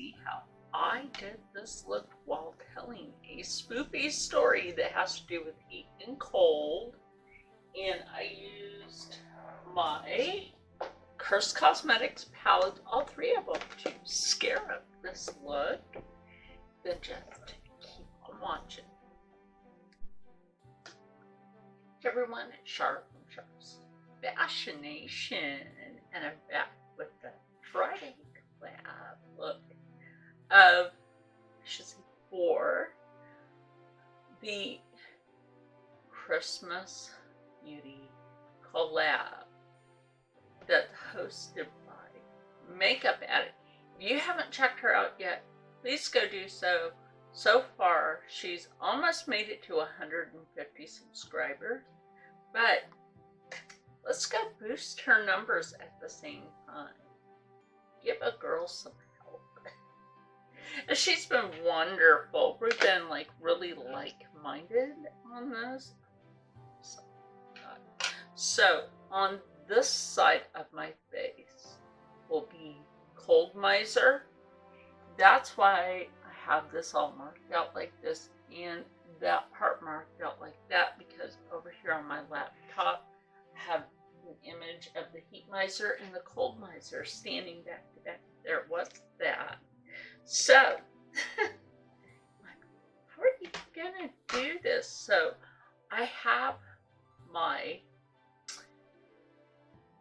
see how I did this look while telling a spoopy story that has to do with heat and cold. And I used my Curst Kosmetics palette, all three of them, to scare up this look. Then just keep on watching. Everyone at Sharp from Sharp's Fashion, and I'm back with the Friday collab look of, I should say, for the Christmas Beauty collab that's hosted by Makeup Addict. If you haven't checked her out yet, please go do so. So far, she's almost made it to 150 subscribers, but let's go boost her numbers at the same time. Give a girl some help. And she's been wonderful. We've been like really like-minded on this. So on this side of my face will be Cold Miser. That's why I have this all marked out like this and that part marked out like that, because over here on my laptop I have an image of the Heat Miser and the Cold Miser standing back to back there. What's that? So, how are you gonna do this? So, I have my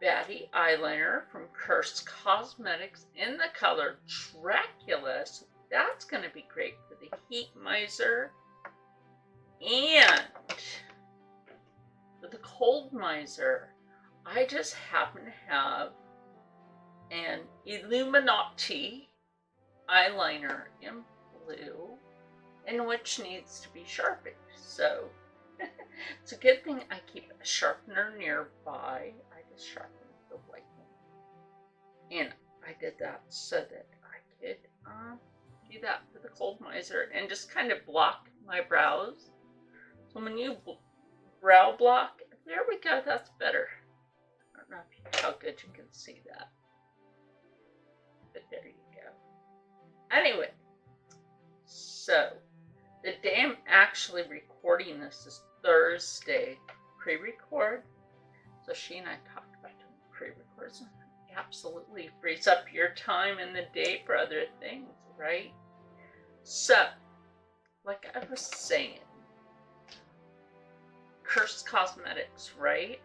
Baddie eyeliner from Curst Kosmetics in the color Dracula. So that's going to be great for the Heat Miser. And for the Cold Miser, I just happen to have an Illuminati eyeliner in blue, in which needs to be sharpened. So it's a good thing I keep a sharpener nearby. I just sharpened the white one. And I did that so that I could do that for the Cold Miser and just kind of block my brows. So when you brow block, there we go, that's better. I don't know how good you can see that, but there you go. Anyway, so the day I'm actually recording this is Thursday. Pre-record. So she and I talked about doing pre-records. It absolutely frees up your time in the day for other things, right? So, like I was saying, Curst Kosmetics, right?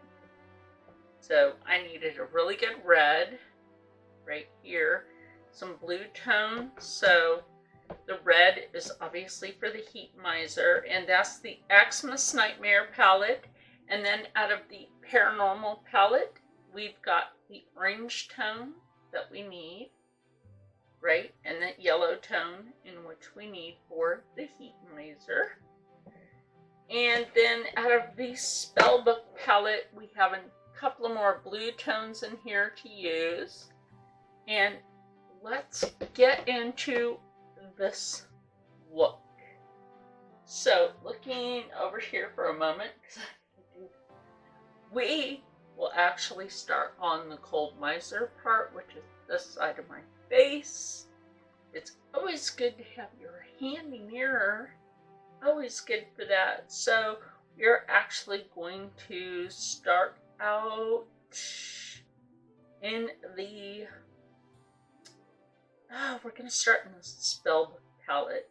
So I needed a really good red right here, some blue tone. So the red is obviously for the Heat Miser, and that's the Xmas Nightmare palette. And then out of the Paranormal palette, we've got the orange tone that we need, right? And that yellow tone in which we need for the Heat Miser. And then out of the Spellbook palette, we have a couple of more blue tones in here to use. And let's get into this look. So looking over here for a moment, we will actually start on the Cold Miser part, which is this side of my face. It's always good to have your handy mirror. Always good for that. So you're actually going to start out in the we're going to start in the Spellbook palette.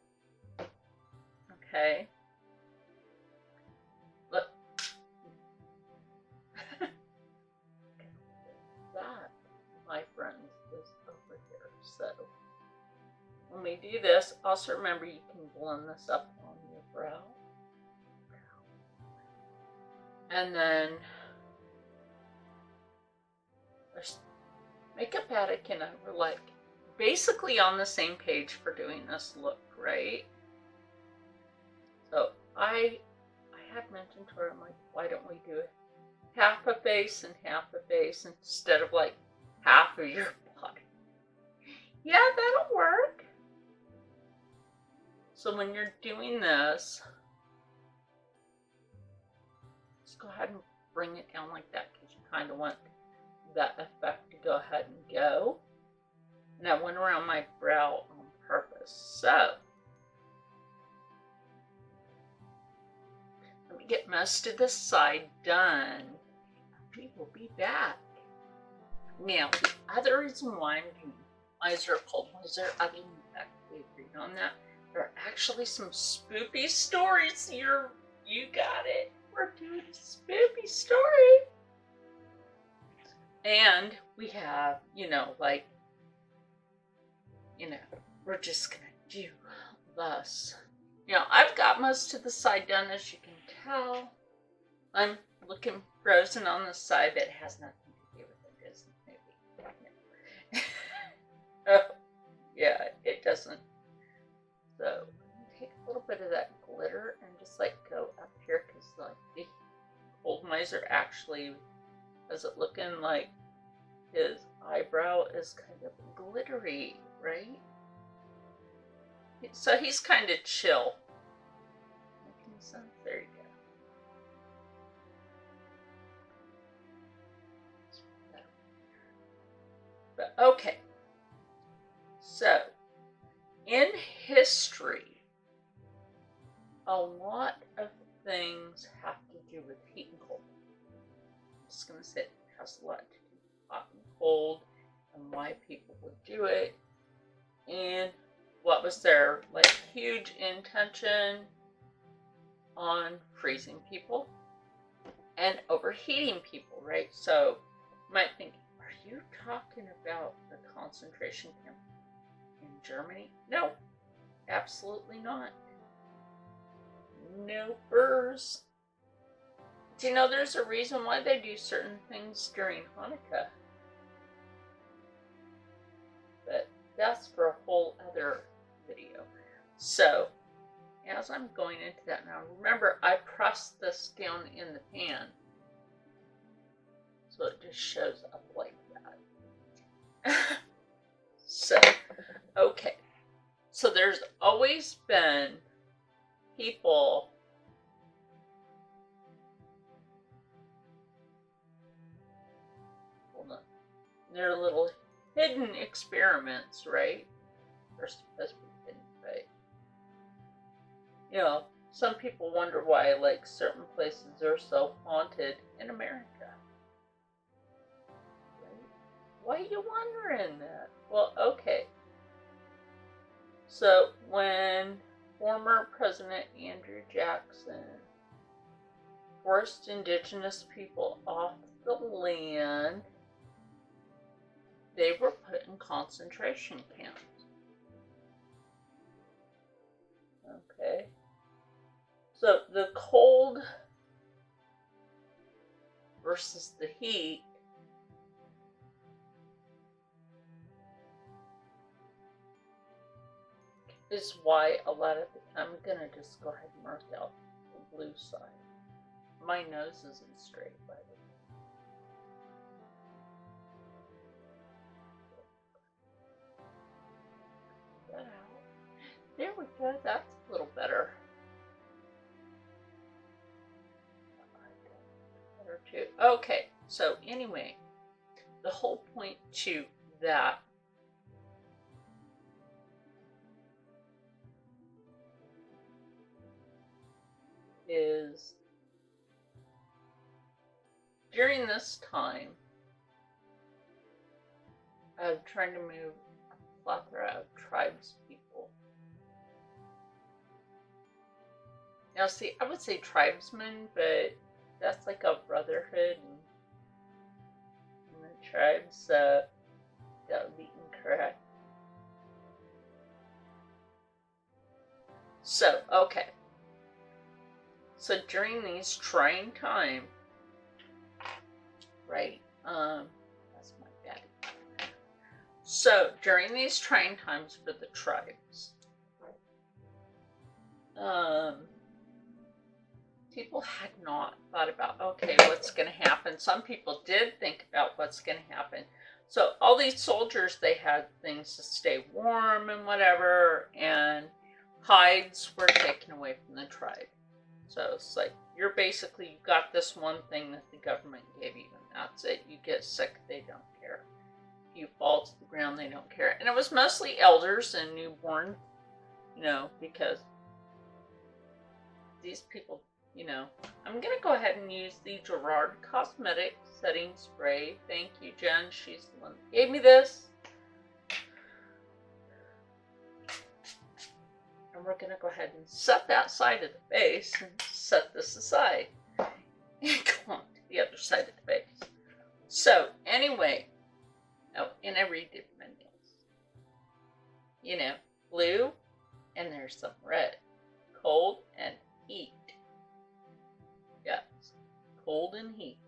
Okay. Look. That, my friends, is over here. So when we do this, also remember you can blend this up on your brow. And then Makeup Addict and I were like basically on the same page for doing this look, right? So I had mentioned to her, I'm like, why don't we do it half a face and half a face instead of like half of your body? Yeah, that'll work. So when you're doing this, just go ahead and bring it down like that, because you kind of want that effect to go ahead and go. And I went around my brow on So, let me get most of this side done. We will be back. Now, the other reason why I'm doing miser, cold miser, other than the fact that we agreed on that, there are actually some spoopy stories here. You got it. We're doing a spoopy story. And we have, we're just going to do this. I've got most of the side done, as you can tell. I'm looking frozen on the side, but it has nothing to do with the Disney movie. Oh, yeah, it doesn't. So, take a little bit of that glitter and just go up here, because the old miser actually has it looking like his eyebrow is kind of glittery, right? So he's kind of chill. Making sense? There you go. But okay. So, in history, a lot of things have to do with heat and cold. I'm just going to say it has a lot to do with hot and cold and why people would do it, and what was their huge intention on freezing people and overheating people, right? So you might think, are you talking about the concentration camp in Germany? No, absolutely not. No burrs. Do you know there's a reason why they do certain things during Hanukkah? But that's for a whole other video. So, as I'm going into that now, remember I pressed this down in the pan, so it just shows up like that. So, okay. So there's always been people they're little hidden experiments, right? They're supposed to be hidden, right? Some people wonder why, certain places are so haunted in America. Right? Why are you wondering that? Well, okay. So, when former President Andrew Jackson forced indigenous people off the land, they were put in concentration camps. Okay. So the cold versus the heat is why a lot of I'm going to just go ahead and mark out the blue side. My nose isn't straight, by the way. That out. There we go. That's a little better. Better too. Okay. So anyway, the whole point to that is during this time of trying to move a plethora of tribes people. Now, see, I would say tribesmen, but that's like a brotherhood in the tribes, so that would be incorrect. So, okay. So during these trying times, right, that's my bad. So during these trying times for the tribes, people had not thought about, okay, what's going to happen. Some people did think about what's going to happen. So all these soldiers, they had things to stay warm and whatever, and hides were taken away from the tribe. So it's like, you're basically, you got this one thing that the government gave you, and that's it. You get sick, they don't care. If you fall to the ground, they don't care. And it was mostly elders and newborn you know, because these people, you know, I'm going to go ahead and use the Curst Kosmetics setting spray. Thank you, Jen. She's the one that gave me this. And we're going to go ahead and set that side of the face and set this aside. And go on to the other side of the face. So, anyway, oh, and I redid my nails. You know, blue, and there's some red. Cold and heat. Yes, cold and heat.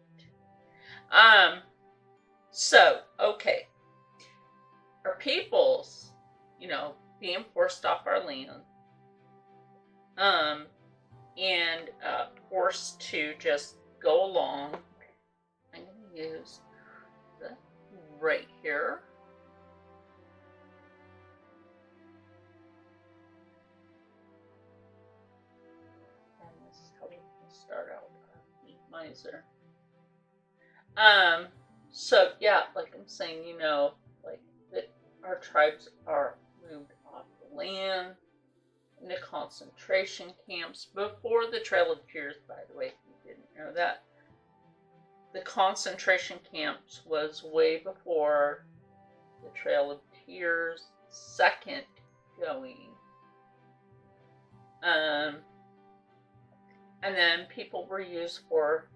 So, okay. Our peoples, you know, being forced off our land, and forced to just go along. I'm going to use the right here. And this is how we're going to start out our heat miser. So yeah, like I'm saying, you know, like that our tribes are moved off the land into concentration camps before the Trail of Tears, by the way, if you didn't know that. The concentration camps was way before the Trail of Tears second going. And then people were used for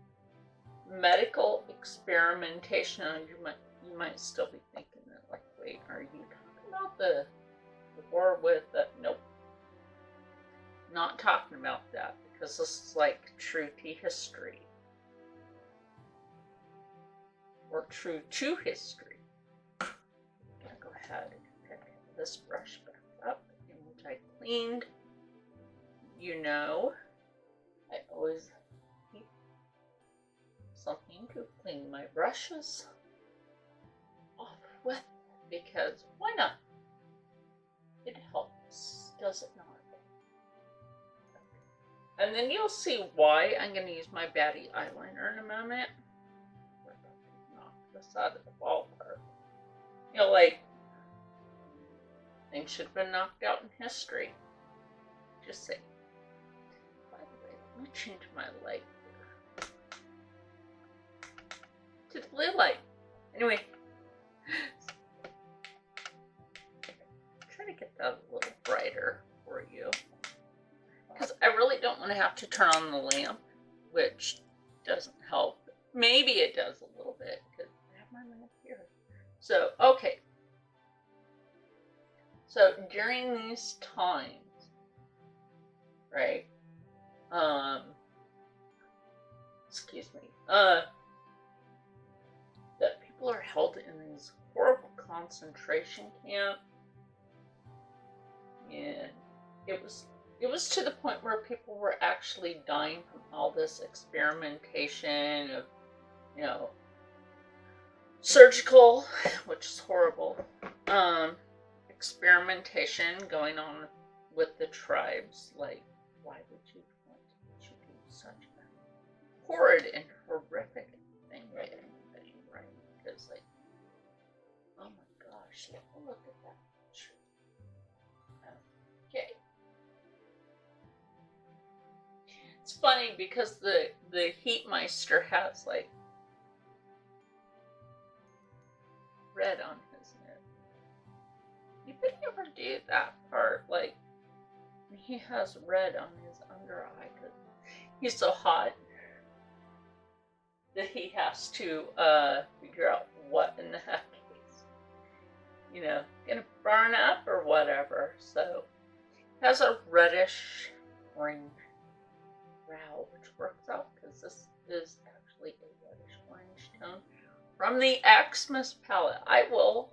medical experimentation. You might still be thinking that, like, wait, are you talking about the war with the, nope, not talking about that, because this is like true to history, or true to history. I'm gonna go ahead and pick this brush back up, in which I cleaned. You know, I always keep something to clean my brushes off with, because why not? It helps, does it not? And then you'll see why I'm going to use my baddie eyeliner in a moment. We're about to knock this out of the ballpark. You know, like, things should have been knocked out in history. Just saying. By the way, let me change my light here to the blue light. Anyway, try to get that a little brighter for you, because I really don't want to have to turn on the lamp, which doesn't help. Maybe it does a little bit, because I have my lamp here. So, okay. So, during these times, right, excuse me, that people are held in these horrible concentration camps, and it was to the point where people were actually dying from all this experimentation of, you know, surgical, which is horrible, experimentation going on with the tribes. Like, why would you want to do such a horrid and horrific thing to anybody, right? Because, like, oh my gosh, look at that picture. Okay. It's funny because the Heatmeister has, like, red on his nib. You could never do that part. Like, he has red on his under eye because he's so hot that he has to figure out what in the heck he's, you know, gonna burn up or whatever. So he has a reddish orange brow, which works out because this is actually a reddish orange tone from the Xmas palette. I will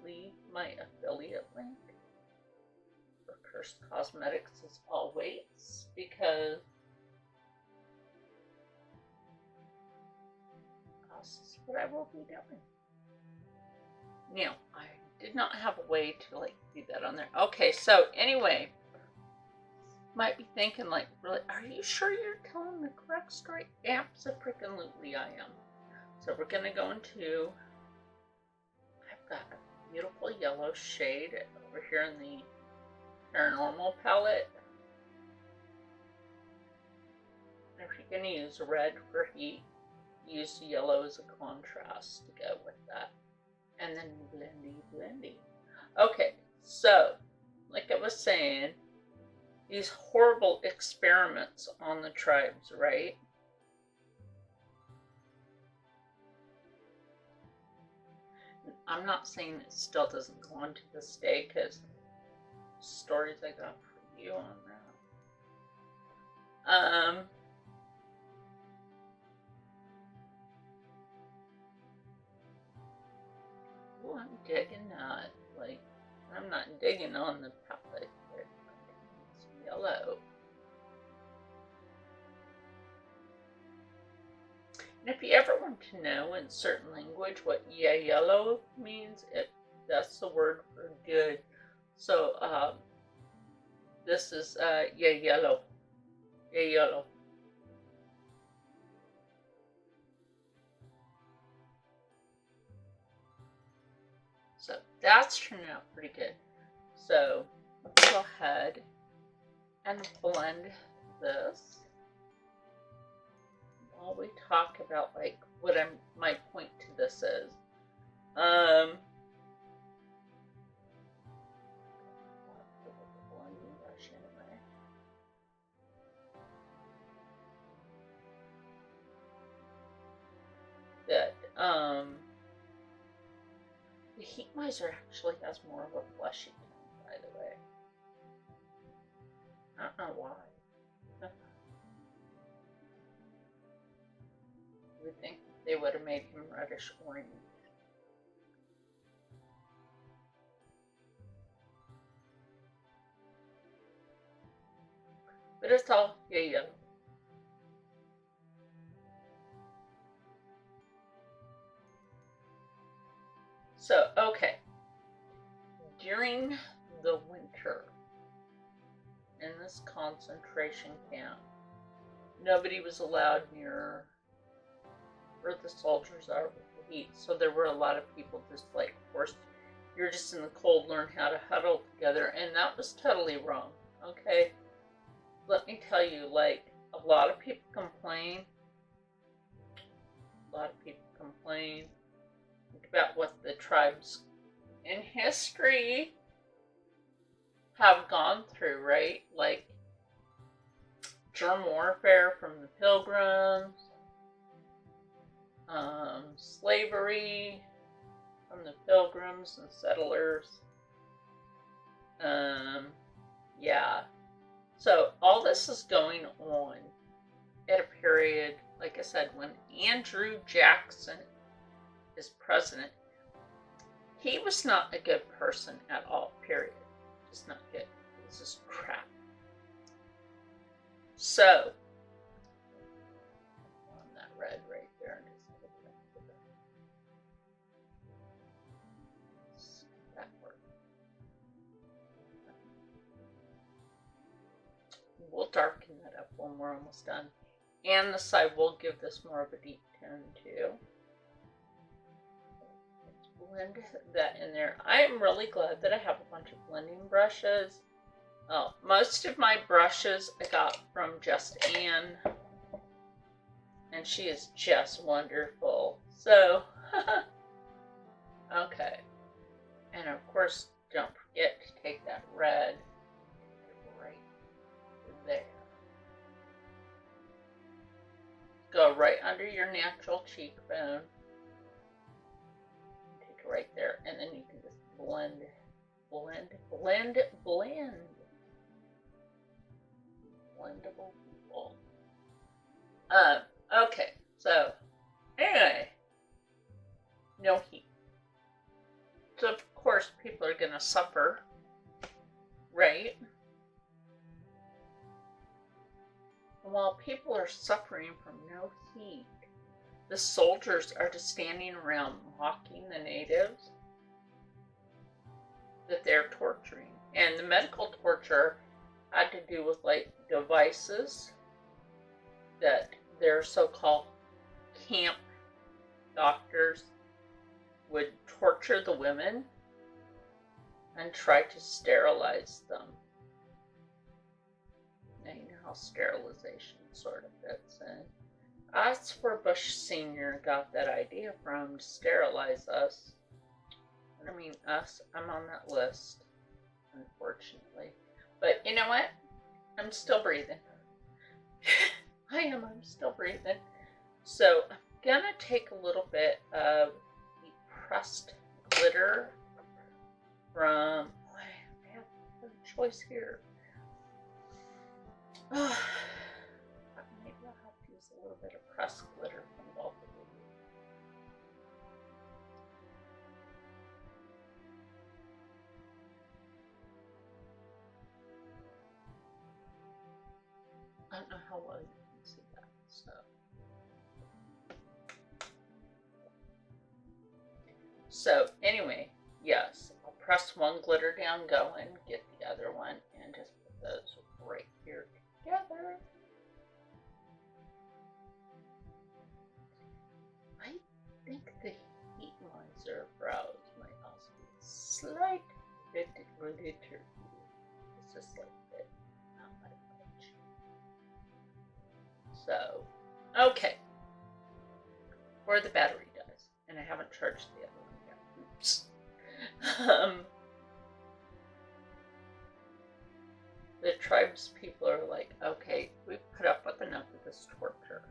leave my affiliate link for Curst Kosmetics as always, because this is what I will be doing. Now, I did not have a way to, like, do that on there. Okay, so anyway, might be thinking, like, really, are you sure you're telling the correct story? Absolutely I am. So we're going to go into, I've got a beautiful yellow shade over here in the paranormal palette. If you're going to use red for heat, use yellow as a contrast to go with that. And then blendy. Okay, so, like I was saying, these horrible experiments on the tribes, right? I'm not saying it still doesn't go on to this day, because stories I got for you on that. Oh, I'm digging that. Like, I'm not digging on the palette, but it's yellow. And if you ever want to know in certain language what yellow means, that's the word for good. So, this is yellow. Yellow. So that's turning out pretty good. So let's go ahead and blend this while we talk about like what my point to this is. That the heat miser actually has more of a fleshy tone, by the way. I don't know why. You would think they would have made him reddish orange. But it's all yellow. So, okay. During the winter in this concentration camp, nobody was allowed near where the soldiers are with the heat. So there were a lot of people just like forced. You're just in the cold, learn how to huddle together, and that was totally wrong. Okay, let me tell you, like a lot of people complain. About what the tribes in history have gone through, right? Like germ warfare from the Pilgrims, slavery from the Pilgrims and settlers. Yeah. So all this is going on at a period, like I said, when Andrew Jackson is president. He was not a good person at all, period. Just not good. This is crap. So, on that red right there. That work. We'll darken that up when we're almost done. And the side will give this more of a deep tone too. Blend that in there. I am really glad that I have a bunch of blending brushes. Most of my brushes I got from Just Ann, and she is just wonderful. So, okay. And of course, don't forget to take that red right there. Go right under your natural cheekbone. Right there, and then you can just blend. Blendable people. Okay, so anyway, no heat. So of course people are gonna suffer, right? And while people are suffering from no heat, the soldiers are just standing around mocking the natives that they're torturing. And the medical torture had to do with like devices that their so-called camp doctors would torture the women and try to sterilize them. sterilization sort of fits in. That's where Bush Sr. got that idea from, to sterilize us. And I mean us, I'm on that list, unfortunately. But you know what? I'm still breathing. I'm still breathing. So I'm gonna take a little bit of the pressed glitter from, I have no choice here. Maybe I'll have to use a little bit of pressed glitter from both of these. I don't know how well you can see that, so anyway, yes, I'll press one glitter down going, get the other one, and just put those right here together. I think the heat miser brows might also be a slight bit glitter. It's just like that, not by much. So, okay. Or the battery dies, and I haven't charged the other one yet. Oops. The tribes people are like, okay, we've put up with enough of this torture.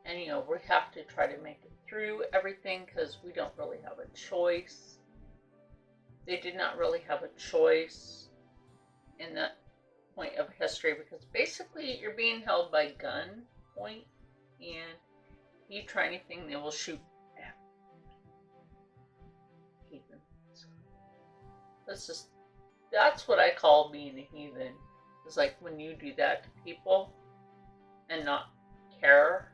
And, you know, we have to try to make it through everything because we don't really have a choice. They did not really have a choice in that point of history because basically you're being held by gunpoint, and if you try anything, they will shoot at heathens. That's what I call being a heathen. It's like when you do that to people and not care.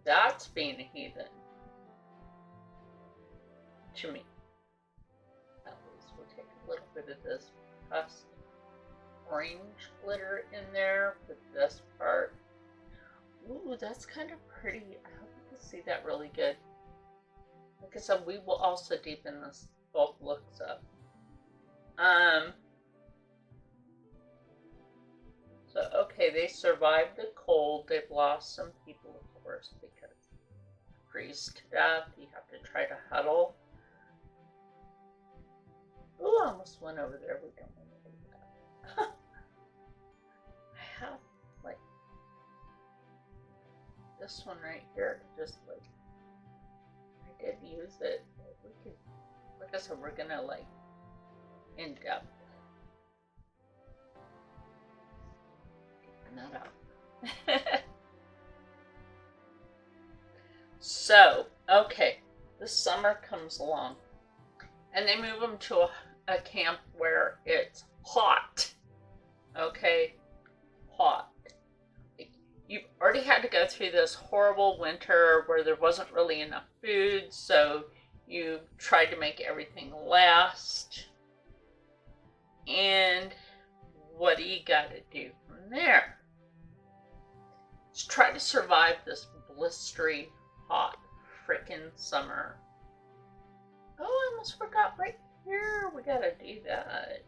That's being a heathen. To me. At least we'll take a little bit of this pressed orange glitter in there with this part. Ooh, that's kind of pretty. I hope you can see that really good. Like I said, we will also deepen this both looks up. So, okay, they survived the cold. They've lost some people, of course, because freeze to death. You have to try to huddle. Ooh, I almost went over there. We don't want to do that. I have, like, this one right here. Just, like, I did use it. We could, like I said, we're going to, like, in depth. Deepen that up. So, okay, the summer comes along, and they move them to a camp where it's hot. Okay, hot. You've already had to go through this horrible winter where there wasn't really enough food, so you tried to make everything last. And what do you got to do from there? Just try to survive this blistery, hot, freaking summer. Oh, I almost forgot right here. We gotta do that.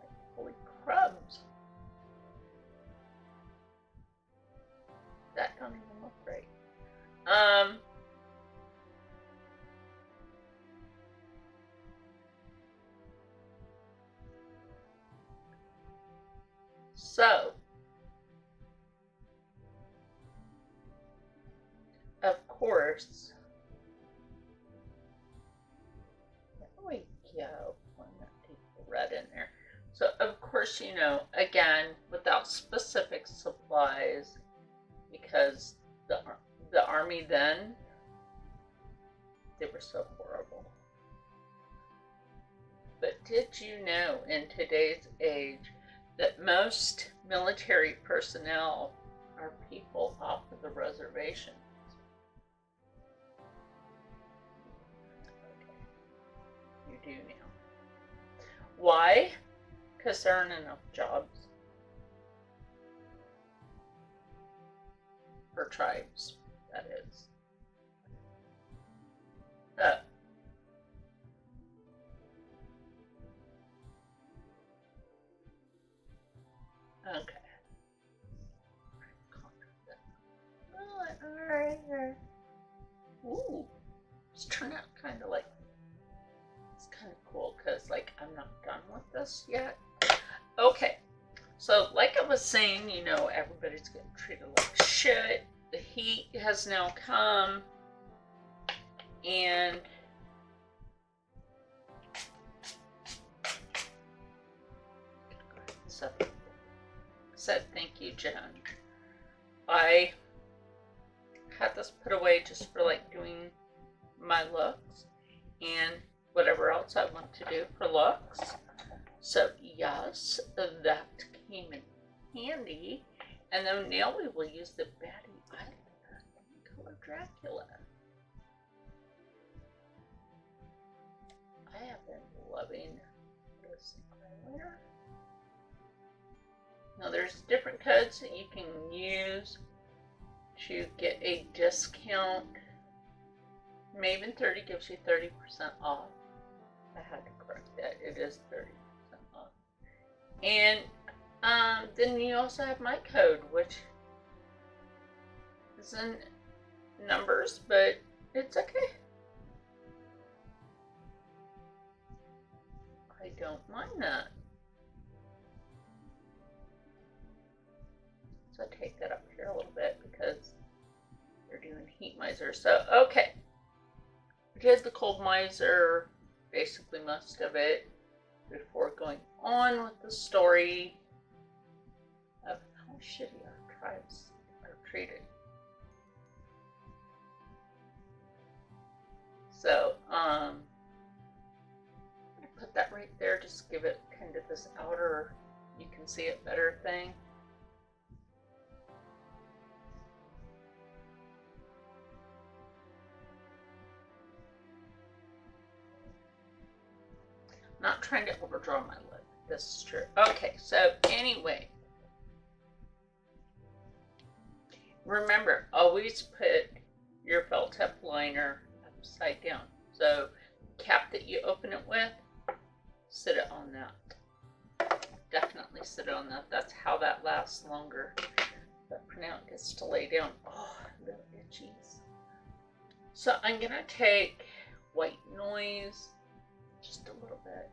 Like, holy crubs. That don't even look right. So, of course, there we go. Putting that deep red in there. So, of course, you know, again, without specific supplies, because the army then, they were so horrible. But did you know in today's age that most military personnel are people off of the reservations? Okay. You do now. Why? Because there aren't enough jobs for tribes, that is. Okay. turned out kind of like, it's kind of cool because like I'm not done with this yet. Okay, so like I was saying, you know, everybody's getting treated like shit. The heat has now come, and said thank you, Jen. I had this put away just for like doing my looks and whatever else I want to do for looks. So yes, that came in handy. And then now we will use the Baddie eyeliner in color Dracula. I have been loving this eyeliner. Now there's different codes that you can use to get a discount. Maven 30 gives you 30% off. I had to correct that. It is 30% off. And then you also have my code, which is in numbers, but it's okay. I don't mind that. So I take that up here a little bit because they're doing heat miser. So, okay. I did the cold miser, basically most of it, before going on with the story of how shitty our tribes are treated. So, I'm going to put that right there, just give it kind of this outer, you can see it better thing. Not trying to overdraw my lip. This is true. Okay, so anyway. Remember, always put your felt tip liner upside down. So, cap that you open it with, sit it on that. Definitely sit it on that. That's how that lasts longer. But for now, it gets to lay down. Oh, the itchies. So, I'm going to take White Noise. Just a little bit.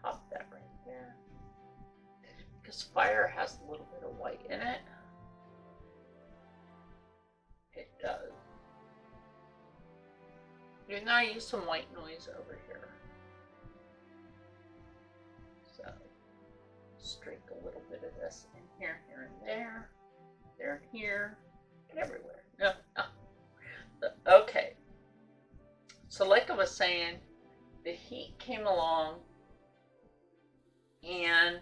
Pop that right there. Because fire has a little bit of white in it. It does. Even though I use some White Noise over here. So, streak a little bit of this in here, here and there. There and here. And everywhere. No. Okay. So like I was saying, the heat came along, and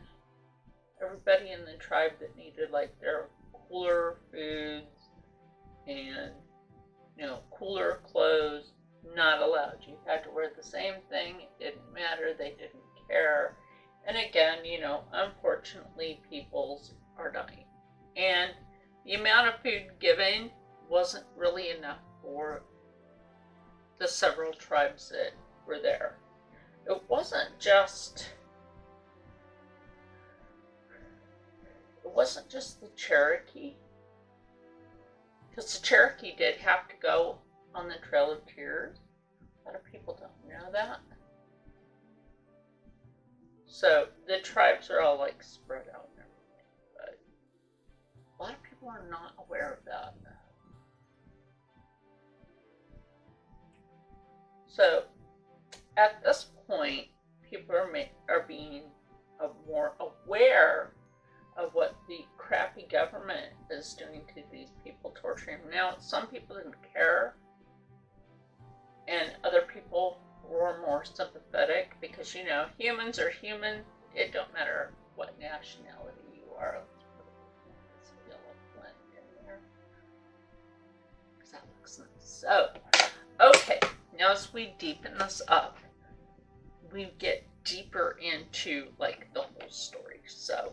everybody in the tribe that needed like their cooler foods and, you know, cooler clothes, not allowed. You had to wear the same thing. It didn't matter. They didn't care. And again, you know, unfortunately, peoples are dying. And the amount of food given wasn't really enough for the several tribes that were there. It wasn't just the Cherokee, because the Cherokee did have to go on the Trail of Tears. A lot of people don't know that. So the tribes are all like spread out and everything, but a lot of people are not aware of that. So at this point, people are being more aware of what the crappy government is doing to these people, torturing them. Now, some people didn't care, and other people were more sympathetic because, you know, humans are human. It don't matter what nationality you are. Let's put this yellow blend in there because that looks nice. So, okay, now as we deepen this up, we get deeper into like the whole story. So,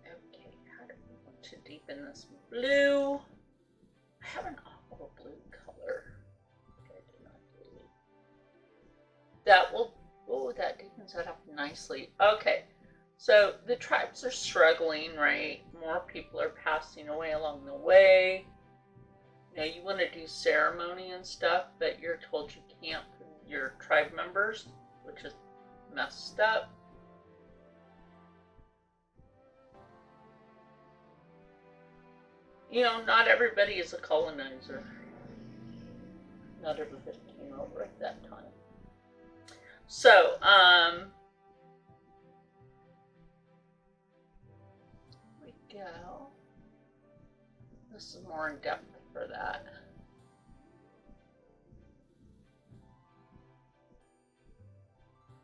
okay, how do we want to deepen this blue? I have an aqua blue color. Okay, I do not do. That will, oh, that deepens that up nicely. Okay, so the tribes are struggling, right? More people are passing away along the way. you know, you want to do ceremony and stuff, but you're told you can't for your tribe members, which is messed up. You know, not everybody is a colonizer. Not everybody came over at that time. So, we go. This is more in depth for that.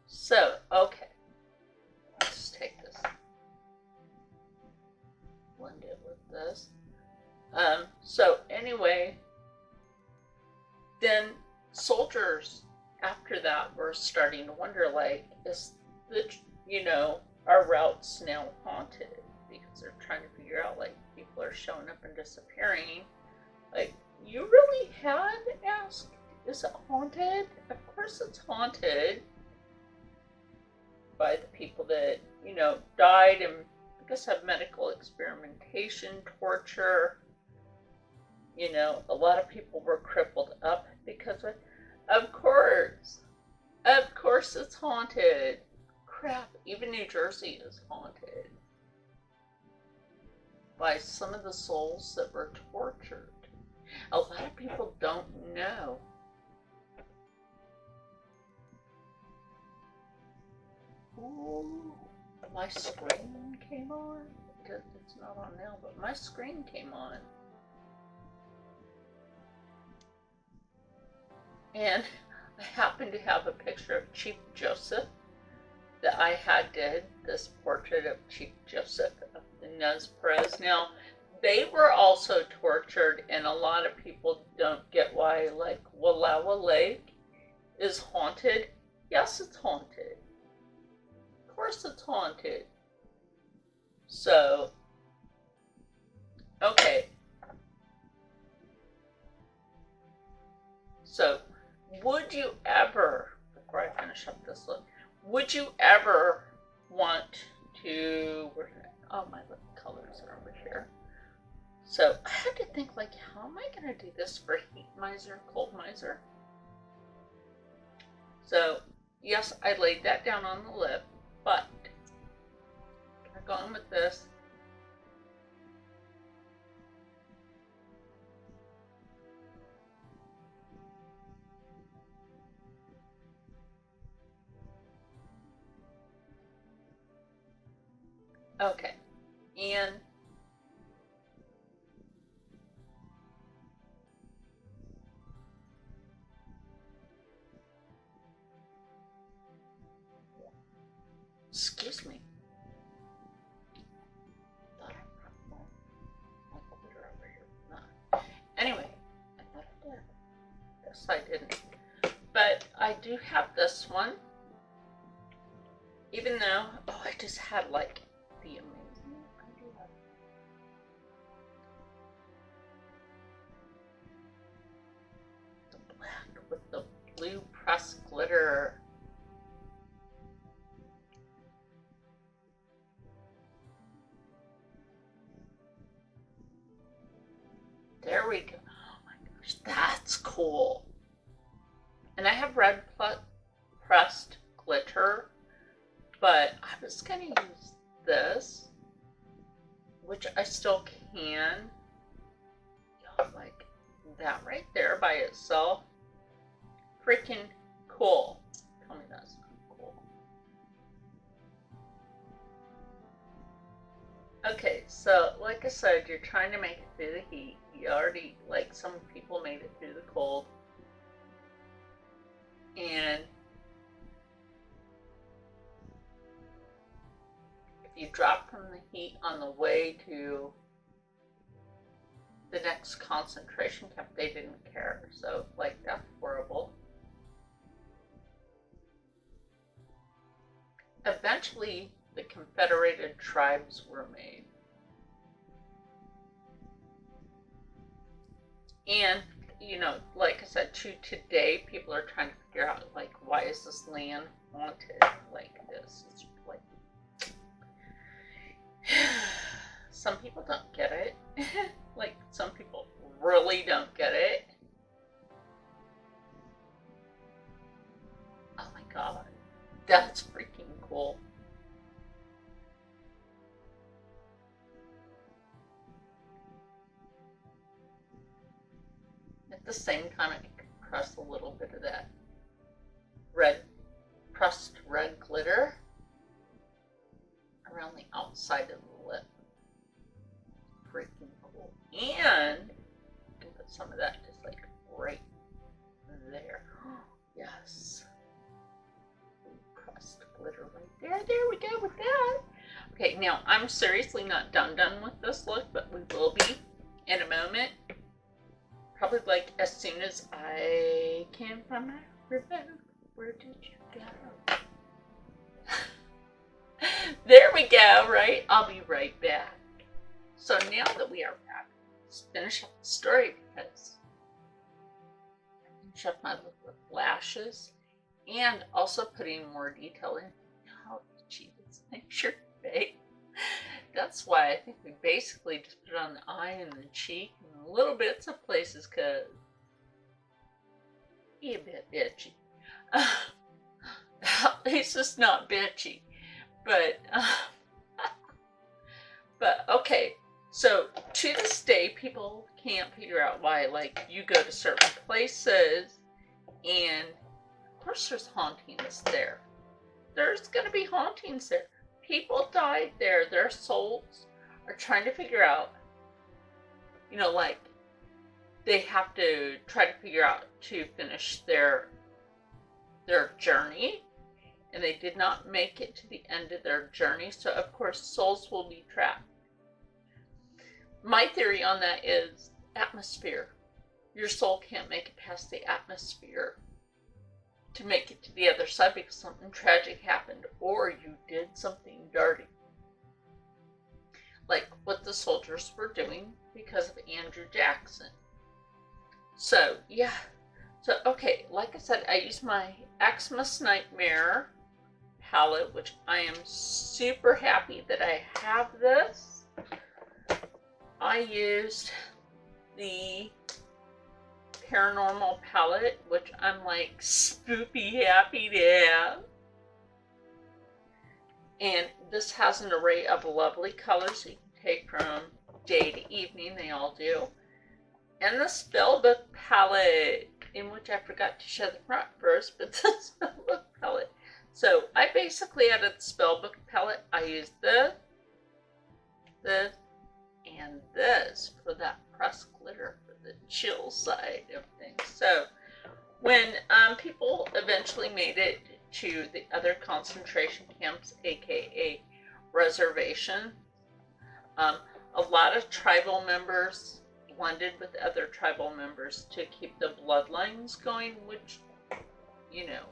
So, okay. Let's take this. Blend it with this. So anyway, then soldiers after that were starting to wonder, like, is the, you know, our routes now haunted? Because they're trying to figure out, like, people are showing up and disappearing. Like, you really had asked, is it haunted? Of course it's haunted by the people that, you know, died and I guess have medical experimentation, torture. You know, a lot of people were crippled up because of course it's haunted. Crap, even New Jersey is haunted by some of the souls that were tortured. A lot of people don't know. Ooh, my screen came on. It's not on now, but my screen came on. And I happen to have a picture of Chief Joseph that I had did, this portrait of Chief Joseph of the Nez Perce. Now, they were also tortured, and a lot of people don't get why, like, Wallowa Lake is haunted. Yes, it's haunted. Of course it's haunted. So, okay. So, would you ever, before I finish up this look, would you ever want to, oh, my lip colors are over here. So I had to think, like, how am I going to do this for heat miser, cold miser? So, yes, I laid that down on the lip, but I'm going with this. Okay, and excuse me. Thought I brought my glitter over here. No. Anyway, I thought I did. Guess I didn't. But I do have this one. Even though, oh, I just had like the amazing, I do have the black with the blue pressed glitter. There we go. Oh my gosh, that's cool. And I have red pressed glitter, but I was going to use this, which I still can. Like that right there by itself. Freaking cool. Tell me that's not cool. Okay, so like I said, you're trying to make it through the heat. You already, like, some people made it through the cold. And if you drop from the heat on the way to the next concentration camp, they didn't care. So, like, that's horrible. Eventually, the Confederated tribes were made. And, you know, like I said, today, people are trying to figure out, like, why is this land haunted like this? It's like, some people don't get it. Like, some people really don't get it. Oh my god, that's freaking cool. At the same time, I can press a little bit of that pressed red glitter around the outside of the lip. Freaking cool. And I can put some of that just like right there. Yes. Pressed glitter right there. There we go with that. Okay, now I'm seriously not done with this look, but we will be in a moment. Probably like as soon as I can find my ribbon. Where did you go? There we go, right? I'll be right back. So now that we are back, let's finish up the story because I finish up my look with lashes and also putting more detail in. How itchy this makes your face. That's why I think we basically just put it on the eye and the cheek and little bits of places because be a bit bitchy. At least it's not bitchy. But okay, so to this day, people can't figure out why, like, you go to certain places, and of course there's hauntings there. There's going to be hauntings there. People died there. Their souls are trying to figure out, you know, like, they have to try to figure out to finish their journey. And they did not make it to the end of their journey, so of course souls will be trapped. My theory on that is atmosphere. Your soul can't make it past the atmosphere to make it to the other side because something tragic happened or you did something dirty. Like what the soldiers were doing because of Andrew Jackson. So, yeah. So, okay, like I said, I use my Xmas Nightmare palette, which I am super happy that I have this. I used the Paranormal palette, which I'm like spoopy happy to have. And this has an array of lovely colors you can take from day to evening. They all do. And the Spellbook palette, in which I forgot to show the front first, but the Spellbook palette. So I basically added the Spellbook palette. I used this, and this for that pressed glitter for the chill side of things. So when people eventually made it to the other concentration camps, aka reservation, a lot of tribal members blended with other tribal members to keep the bloodlines going, which, you know,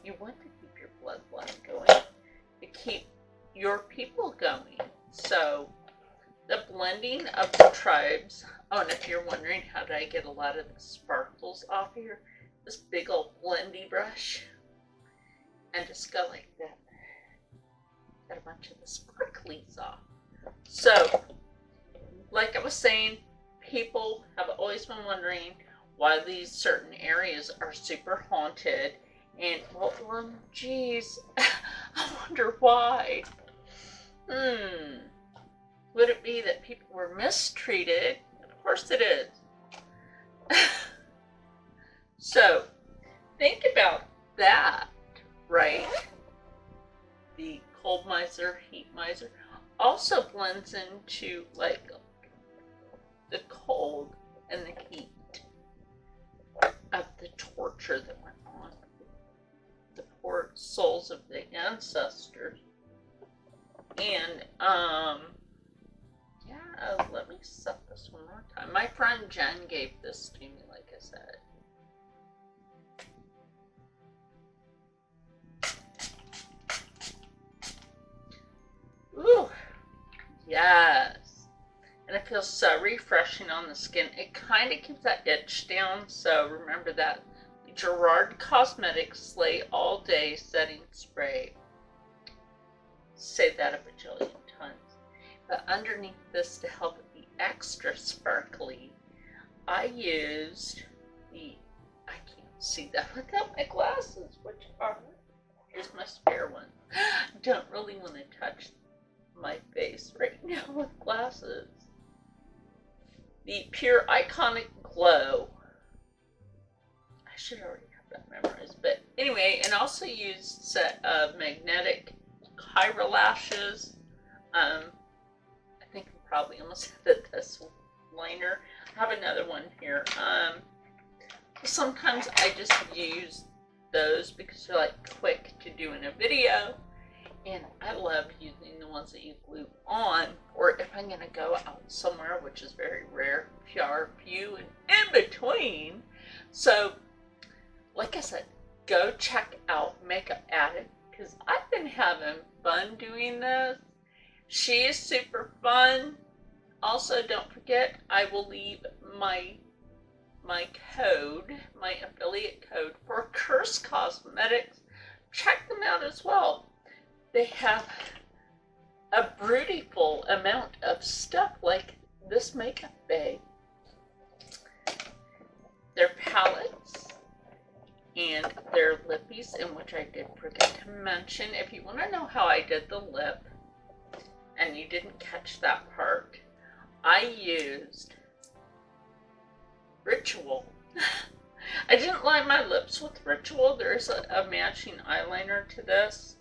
you want to keep your bloodline going to keep your people going. So the blending of the tribes. Oh, and if you're wondering how did I get a lot of the sparkles off here, this big old blendy brush, and just go like that. Got a bunch of the sparklies off. So, like I was saying, people have always been wondering why these certain areas are super haunted. And, well, geez, I wonder why. Would it be that people were mistreated? Of course it is. So, think about that, right? The cold miser, heat miser, also blends into, like, the cold and the heat of the torture that went on. The poor souls of the ancestors. And, yeah, let me set this one more time. My friend Jen gave this to me, like I said. Ooh, yes. And it feels so refreshing on the skin. It kind of keeps that itch down, so remember that. Curst Kosmetics Slay All Day Setting Spray. Say that a bajillion times. But underneath this, to help it be extra sparkly, I used the, I can't see that without my glasses, which are, here's my spare one. Don't really want to touch my face right now with glasses. The Pure Iconic Glow. I should already have that memorized, but anyway, and also used a set of magnetic Kyra lashes. I think I probably almost had this liner. I have another one here. Sometimes I just use those because they're like quick to do in a video, and I love using the ones that you glue on, or if I'm gonna go out somewhere, which is very rare, few and in between. So, like I said, go check out Makeup Addict because I've been having fun doing this. She is super fun. Also, don't forget, I will leave my code, my affiliate code for Curst Kosmetics. Check them out as well. They have a beautiful amount of stuff like this makeup bag, their palettes, and their lippies, in which I did forget to mention. If you want to know how I did the lip, and you didn't catch that part, I used Ritual. I didn't line my lips with Ritual. There's a matching eyeliner to this.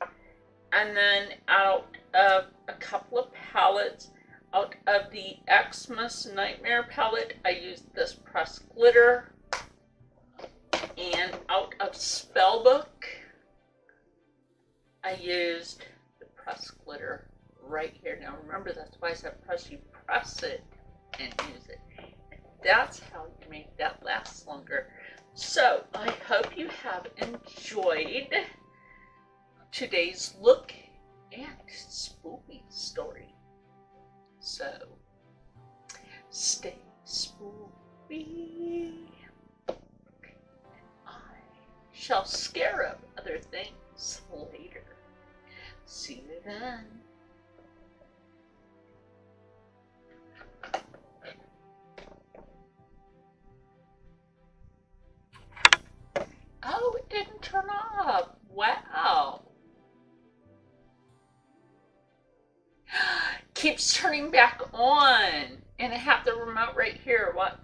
And then out of a couple of palettes, out of the Xmas Nightmare palette, I used this pressed glitter. And out of Spellbook, I used the pressed glitter right here. Now remember, that's why I said press. You press it and use it. And that's how you make that last longer. So I hope you have enjoyed today's look and spoopy story. So stay spoopy. I shall scare up other things later. See you then. Oh, it didn't turn off. Wow. Keeps turning back on. And I have the remote right here. What?